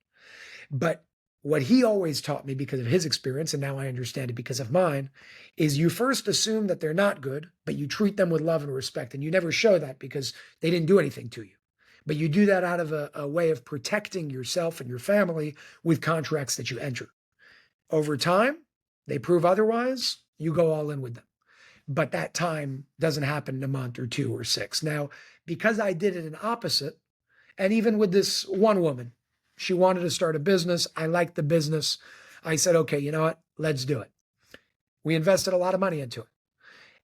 But what he always taught me because of his experience, and now I understand it because of mine, is you first assume that they're not good, but you treat them with love and respect. And you never show that because they didn't do anything to you. But you do that out of a way of protecting yourself and your family with contracts that you enter. Over time, they prove otherwise, you go all in with them. But that time doesn't happen in a month or 2 or 6. Now, because I did it in opposite, and even with this one woman, she wanted to start a business. I liked the business. I said, okay, you know what? Let's do it. We invested a lot of money into it.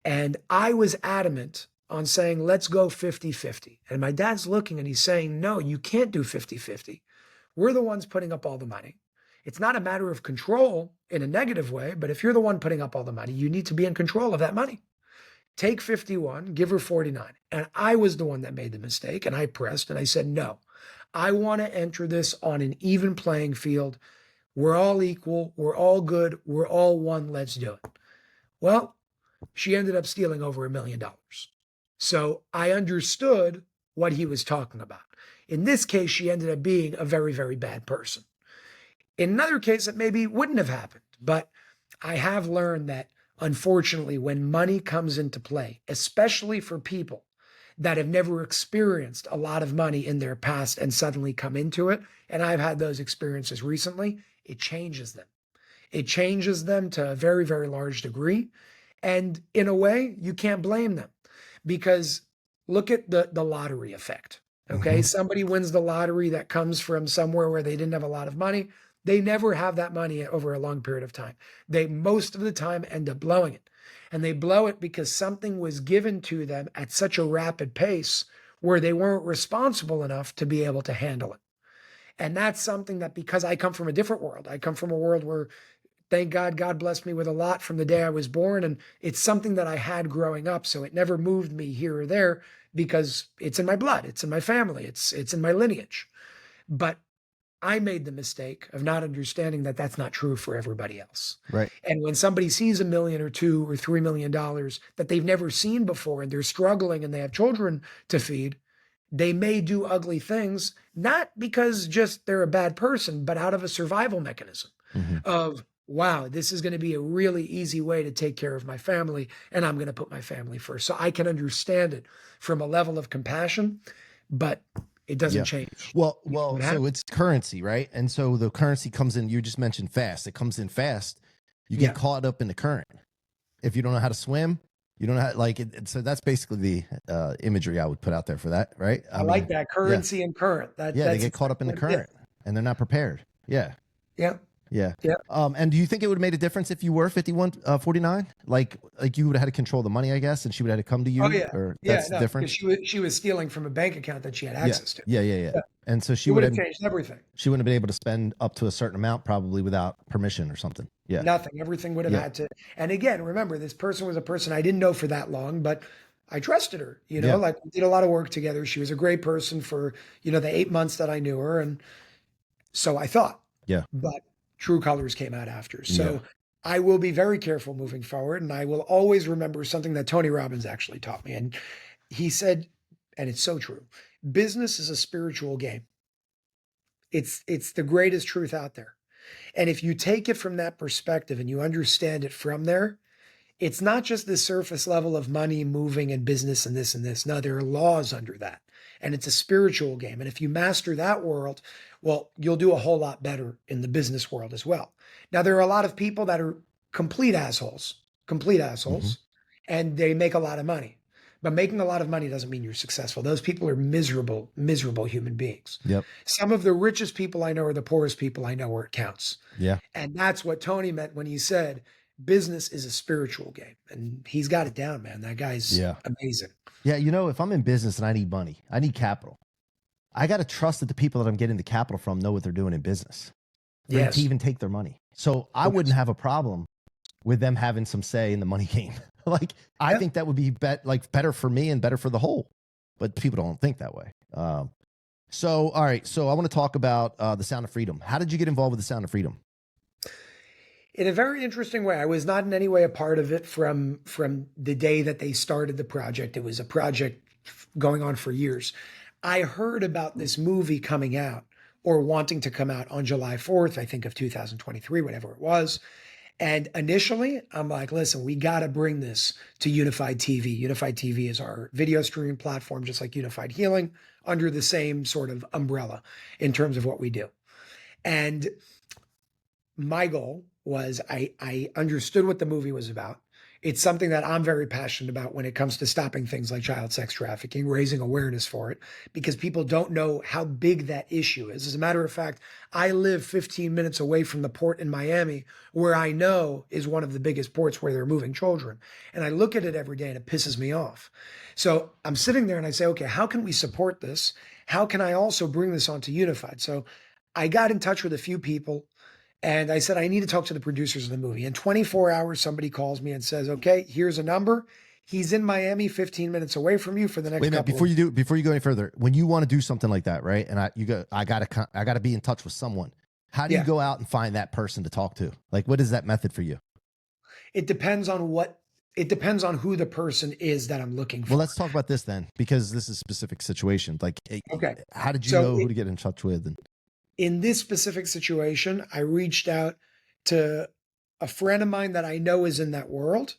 And I was adamant on saying, let's go 50-50. And my dad's looking and he's saying, no, you can't do 50-50. We're the ones putting up all the money. It's not a matter of control in a negative way, but if you're the one putting up all the money, you need to be in control of that money. Take 51, give her 49. And I was the one that made the mistake, and I pressed and I said, no, I want to enter this on an even playing field. We're all equal. We're all good. We're all one. Let's do it. Well, she ended up stealing over $1 million. So I understood what he was talking about. In this case, she ended up being a very, very bad person. In another case, it maybe wouldn't have happened. But I have learned that, unfortunately, when money comes into play, especially for people that have never experienced a lot of money in their past and suddenly come into it, and I've had those experiences recently, it changes them. It changes them to a very, very large degree. And in a way, you can't blame them because look at the lottery effect. Okay. Mm-hmm. Somebody wins the lottery that comes from somewhere where they didn't have a lot of money. They never have that money over a long period of time. They most of the time end up blowing it. And they blow it because something was given to them at such a rapid pace where they weren't responsible enough to be able to handle it. And that's something that, because I come from a different world, I come from a world where, thank God, God blessed me with a lot from the day I was born. And it's something that I had growing up. So it never moved me here or there because it's in my blood. It's in my family. It's in my lineage. But I made the mistake of not understanding that that's not true for everybody else. Right. And when somebody sees $1 million or $2 or $3 million that they've never seen before and they're struggling and they have children to feed, they may do ugly things, not because just they're a bad person, but out of a survival mechanism of, wow, this is going to be a really easy way to take care of my family, and I'm going to put my family first. So I can understand it from a level of compassion, but it doesn't change. Well, so it's currency, right? And so the currency comes in, you just mentioned fast. It comes in fast. You get caught up in the current. If you don't know how to swim, you don't know how, so that's basically the imagery I would put out there for that, right? I mean, like that, currency and current. They get caught up in the current and they're not prepared. Yeah. Yeah. Yeah. And do you think it would have made a difference if you were 51, 49? Like you would have had to control the money, I guess, and she would have had to come to Oh you, yeah. or Yeah, that's no, different? because she was stealing from a bank account that she had Yeah. access to. Yeah. Yeah. Yeah. Yeah. And so It would have changed everything. she wouldn't have been able to spend up to a certain amount probably without permission or something. Yeah. Nothing. Everything would have Yeah. had to. And again, remember, this person was a person I didn't know for that long, but I trusted her. Yeah. Like we did a lot of work together. She was a great person for, the 8 months that I knew her. And so I thought, Yeah. but true colors came out after. Yeah. So I will be very careful moving forward. And I will always remember something that Tony Robbins actually taught me. And he said, and it's so true, business is a spiritual game. It's the greatest truth out there. And if you take it from that perspective and you understand it from there, it's not just the surface level of money moving and business and this and this. No, there are laws under that. And it's a spiritual game. And if you master that world, well, you'll do a whole lot better in the business world as well. Now, there are a lot of people that are complete assholes, and they make a lot of money. But making a lot of money doesn't mean you're successful. Those people are miserable, miserable human beings. Yep. Some of the richest people I know are the poorest people I know where it counts. Yeah. And that's what Tony meant when he said business is a spiritual game. And he's got it down, man. That guy's amazing. Yeah. If I'm in business and I need money, I need capital. I got to trust that the people that I'm getting the capital from know what they're doing in business. Yes. To even take their money. So I wouldn't have a problem with them having some say in the money game. I think that would be better for me and better for the whole, but people don't think that way. So, all right. So I want to talk about the Sound of Freedom. How did you get involved with the Sound of Freedom? In a very interesting way. I was not in any way a part of it from the day that they started the project. It was a project going on for years. I heard about this movie coming out or wanting to come out on July 4th, I think of 2023, whatever it was. And initially, I'm like, listen, we got to bring this to Unified TV. Unified TV is our video streaming platform, just like Unified Healing, under the same sort of umbrella in terms of what we do. And my goal was I understood what the movie was about. It's something that I'm very passionate about when it comes to stopping things like child sex trafficking, raising awareness for it, because people don't know how big that issue is. As a matter of fact, I live 15 minutes away from the port in Miami, where I know is one of the biggest ports where they're moving children. And I look at it every day and it pisses me off. So I'm sitting there and I say, okay, how can we support this? How can I also bring this onto Unified? So I got in touch with a few people. And I said, I need to talk to the producers of the movie. In 24 hours, somebody calls me and says, okay, here's a number. He's in Miami, 15 minutes away from you for the next Wait a minute, couple before you go any further, when you want to do something like that, right? And I gotta be in touch with someone. How do you go out and find that person to talk to? Like, what is that method for you? It depends on who the person is that I'm looking for. Well, let's talk about this then, because this is a specific situation. Like, okay, how did you know who to get in touch with? In this specific situation, I reached out to a friend of mine that I know is in that world.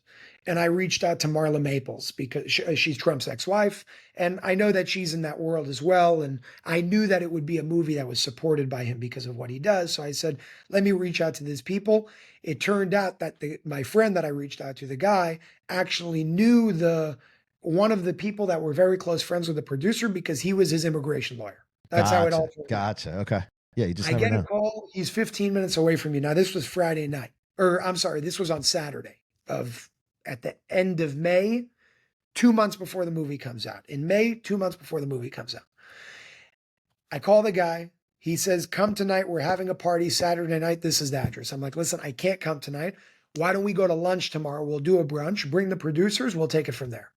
And I reached out to Marla Maples because she's Trump's ex-wife. And I know that she's in that world as well. And I knew that it would be a movie that was supported by him because of what he does. So I said, let me reach out to these people. It turned out that my friend that I reached out to, the guy, actually knew one of the people that were very close friends with the producer because he was his immigration lawyer. That's how it all turned out. Gotcha. Okay. Yeah, you just I get a call. He's 15 minutes away from you. Now, this was Friday night. Or I'm sorry, this was on Saturday at the end of May, 2 months before the movie comes out. In May, 2 months before the movie comes out. I call the guy. He says, come tonight. We're having a party Saturday night. This is the address. I'm like, listen, I can't come tonight. Why don't we go to lunch tomorrow? We'll do a brunch, bring the producers. We'll take it from there.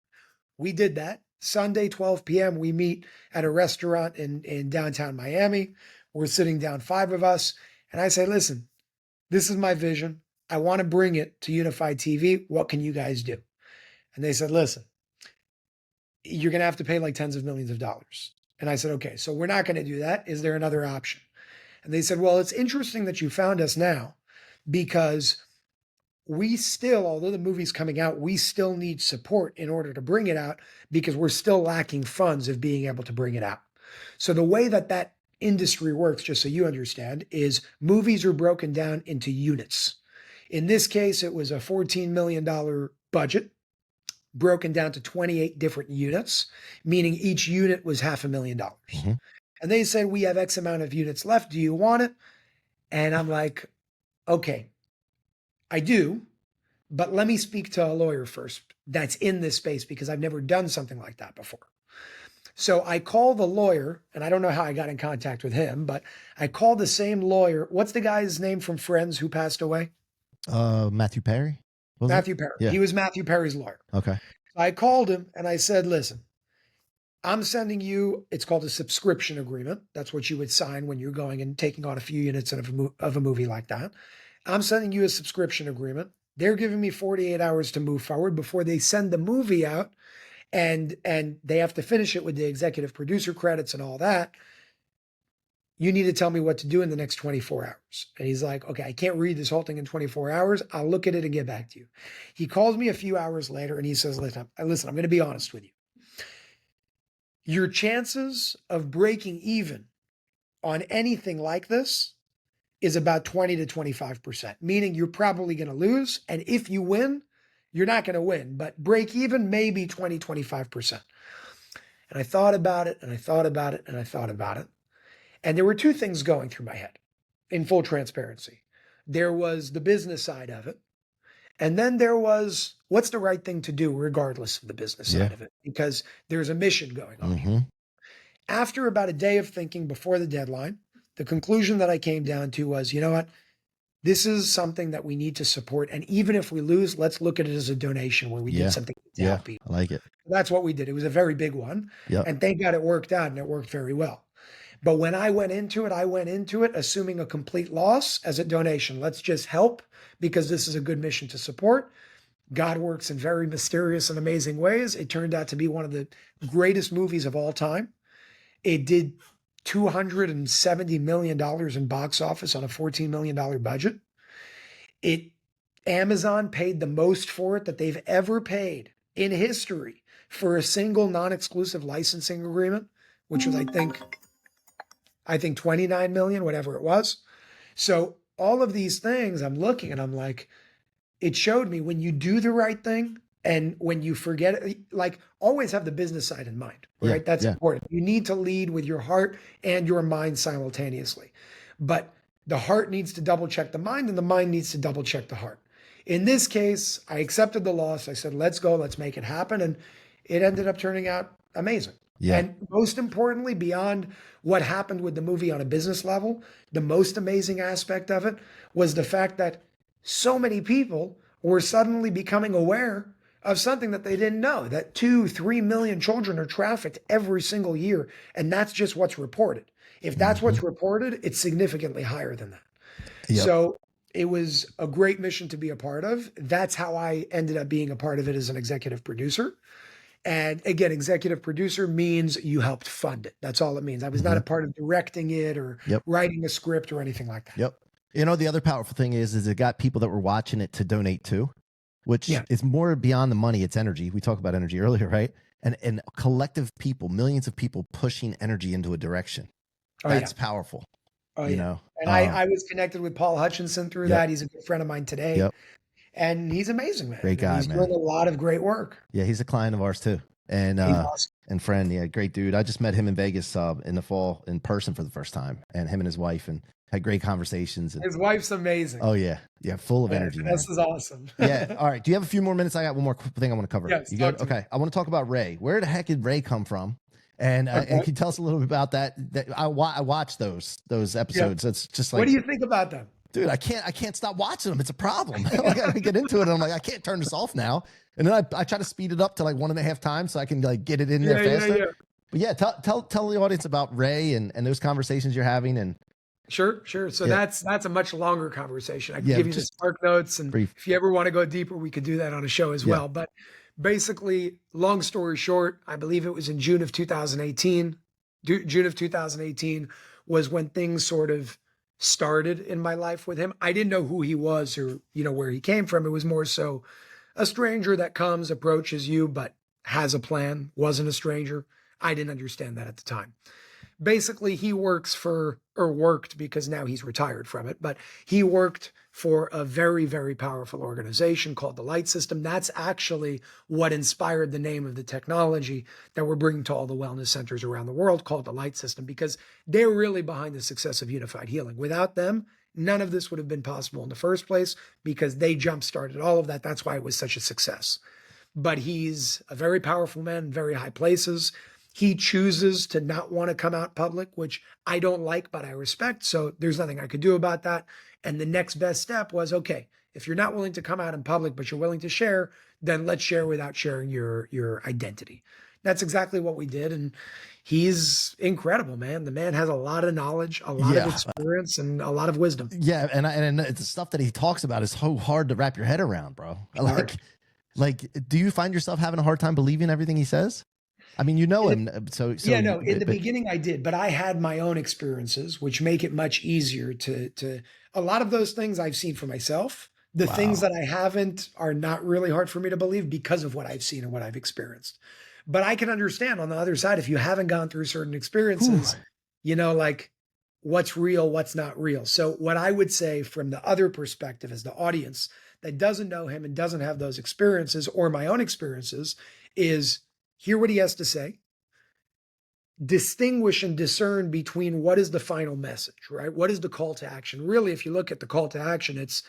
We did that. Sunday, 12 p.m., we meet at a restaurant in downtown Miami. We're sitting down, 5 of us. And I say, listen, this is my vision. I want to bring it to Unified TV. What can you guys do? And they said, listen, you're going to have to pay like tens of millions of dollars. And I said, okay, so we're not going to do that. Is there another option? And they said, well, it's interesting that you found us now because we still, although the movie's coming out, we still need support in order to bring it out because we're still lacking funds of being able to bring it out. So the way that industry works, just so you understand, is movies are broken down into units. In this case, it was a $14 million budget broken down to 28 different units, meaning each unit was $500,000. Mm-hmm. And they said, we have X amount of units left. Do you want it? And I'm like, okay, I do, but let me speak to a lawyer first that's in this space because I've never done something like that before. So I call the lawyer, and I don't know how I got in contact with him, but I called the same lawyer. What's the guy's name from Friends who passed away? Matthew Perry, was it? Matthew Perry. Yeah. He was Matthew Perry's lawyer. Okay. I called him and I said, listen, I'm sending you, it's called a subscription agreement. That's what you would sign when you're going and taking on a few units of a movie like that. I'm sending you a subscription agreement. They're giving me 48 hours to move forward before they send the movie out, and they have to finish it with the executive producer credits and all that. You need to tell me what to do in the next 24 hours. And he's like, okay, I can't read this whole thing in 24 hours. I'll look at it and get back to you. He calls me a few hours later and he says, listen, I'm going to be honest with you. Your chances of breaking even on anything like this is about 20 to 25%, meaning you're probably going to lose. And if you win, you're not going to win, but break even maybe 20, 25%. And I thought about it and I thought about it and I thought about it. And there were two things going through my head in full transparency. There was the business side of it. And then there was what's the right thing to do regardless of the business side of it, because there's a mission going on here. After about a day of thinking before the deadline, the conclusion that I came down to was, you know what? This is something that we need to support. And even if we lose, let's look at it as a donation where we did something to help people. I like it. That's what we did. It was a very big one. And thank God it worked out and it worked very well. But when I went into it assuming a complete loss as a donation. Let's just help because this is a good mission to support. God works in very mysterious and amazing ways. It turned out to be one of the greatest movies of all time. It did $270 million in box office on a $14 million budget. Amazon paid the most for it that they've ever paid in history for a single non-exclusive licensing agreement, which was, I think 29 million, whatever it was. So all of these things I'm looking and I'm like, it showed me when you do the right thing and when you forget it, like always have the business side in mind, right? That's important. You need to lead with your heart and your mind simultaneously, but the heart needs to double check the mind and the mind needs to double check the heart. In this case, I accepted the loss. I said, let's go, let's make it happen. And it ended up turning out amazing. And most importantly, beyond what happened with the movie on a business level, the most amazing aspect of it was the fact that so many people were suddenly becoming aware of something that they didn't know, that 2-3 million children are trafficked every single year. And that's just what's reported. If that's what's reported, it's significantly higher than that. So it was a great mission to be a part of. That's how I ended up being a part of it as an executive producer. And again, executive producer means you helped fund it. That's all it means. I was not a part of directing it or writing a script or anything like that. You know, the other powerful thing is it got people that were watching it to donate to, which is more beyond the money. It's energy. We talked about energy earlier, right? And collective people, millions of people pushing energy into a direction. That's powerful. You know, and I was connected with Paul Hutchinson through that. He's a good friend of mine today. And he's amazing, man. Great guy, he's man. doing a lot of great work. Yeah, he's a client of ours too. And awesome. And friend. Yeah, great dude. I just met him in Vegas in the fall in person for the first time, and him and his wife, and had great conversations. And, his wife's amazing. Oh yeah, full of energy. Man. This is awesome. All right. Do you have a few more minutes? I got one more thing I want to cover. Yes, you good? Okay. I want to talk about Ray. Where the heck did Ray come from? And and can you tell us a little bit about that? I watched those episodes. It's just like, what do you think about them? Dude, I can't stop watching them. It's a problem. Like, I get into it and I'm like, I can't turn this off now. And then I try to speed it up to like 1.5 times so I can like get it in there faster. But yeah, tell the audience about Ray and those conversations you're having. And Sure. So that's a much longer conversation. I can give you the spark notes, and brief. If you ever want to go deeper, we could do that on a show as well. But basically, long story short, I believe it was in June of 2018. June of 2018 was when things sort of started in my life with him. I didn't know who he was or, where he came from. It was more so a stranger that comes, approaches you, but has a plan, wasn't a stranger. I didn't understand that at the time. Basically, he worked because now he's retired from it, but he worked for a very, very powerful organization called the Light System. That's actually what inspired the name of the technology that we're bringing to all the wellness centers around the world, called the Light System, because they're really behind the success of unified healing. Without them, none of this would have been possible in the first place because they jump started all of that. That's why it was such a success. But he's a very powerful man in very high places. He chooses to not want to come out public, which I don't like, but I respect. So there's nothing I could do about that. And the next best step was, okay, if you're not willing to come out in public, but you're willing to share, then let's share without sharing your identity. That's exactly what we did. And he's incredible, man. The man has a lot of knowledge, a lot of experience, and a lot of wisdom. Yeah. And the stuff that he talks about is so hard to wrap your head around, bro. Like, do you find yourself having a hard time believing everything he says? I mean, you know him. So yeah, no, in the beginning I did, but I had my own experiences, which make it much easier to a lot of those things I've seen for myself. The things that I haven't are not really hard for me to believe because of what I've seen and what I've experienced. But I can understand on the other side, if you haven't gone through certain experiences, you know, like what's real, what's not real. So what I would say from the other perspective as the audience that doesn't know him and doesn't have those experiences or my own experiences is hear what he has to say, distinguish and discern between what is the final message, right? What is the call to action? Really, if you look at the call to action, it's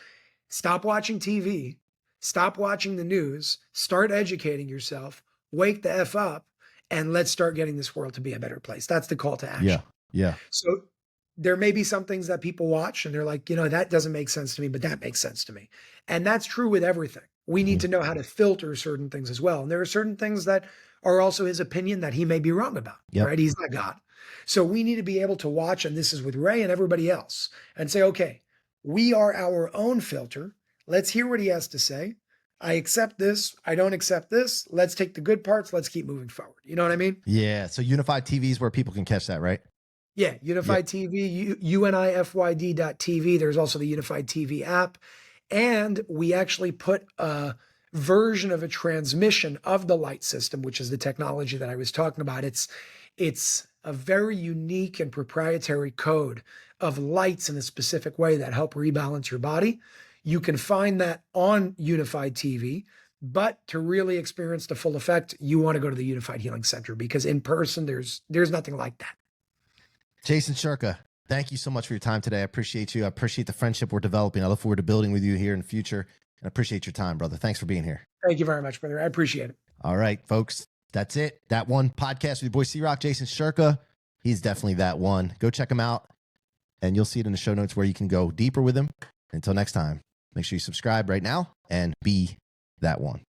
stop watching TV, stop watching the news, start educating yourself, wake the F up, and let's start getting this world to be a better place. That's the call to action. Yeah. Yeah. So there may be some things that people watch and they're like, you know, that doesn't make sense to me, but that makes sense to me. And that's true with everything. We need to know how to filter certain things as well. And there are certain things that are also his opinion that he may be wrong about, right? He's not God. So we need to be able to watch, and this is with Ray and everybody else, and say, okay, we are our own filter. Let's hear what he has to say. I accept this. I don't accept this. Let's take the good parts. Let's keep moving forward. You know what I mean? Yeah. So Unified TV is where people can catch that, right? Yeah. Unified TV, UNIFYD.TV. There's also the Unified TV app. And we actually put a version of a transmission of the light system, which is the technology that I was talking about. It's a very unique and proprietary code of lights in a specific way that help rebalance your body. You can find that on Unified TV, but to really experience the full effect, you want to go to the Unified Healing Center because in person, there's nothing like that. Jason Shurka, thank you so much for your time today. I appreciate you. I appreciate the friendship we're developing. I look forward to building with you here in the future. And I appreciate your time, brother. Thanks for being here. Thank you very much, brother. I appreciate it. All right, folks. That's it. That one podcast with your boy C-Rock, Jason Shurka. He's definitely that one. Go check him out. And you'll see it in the show notes where you can go deeper with him. Until next time, make sure you subscribe right now and be that one.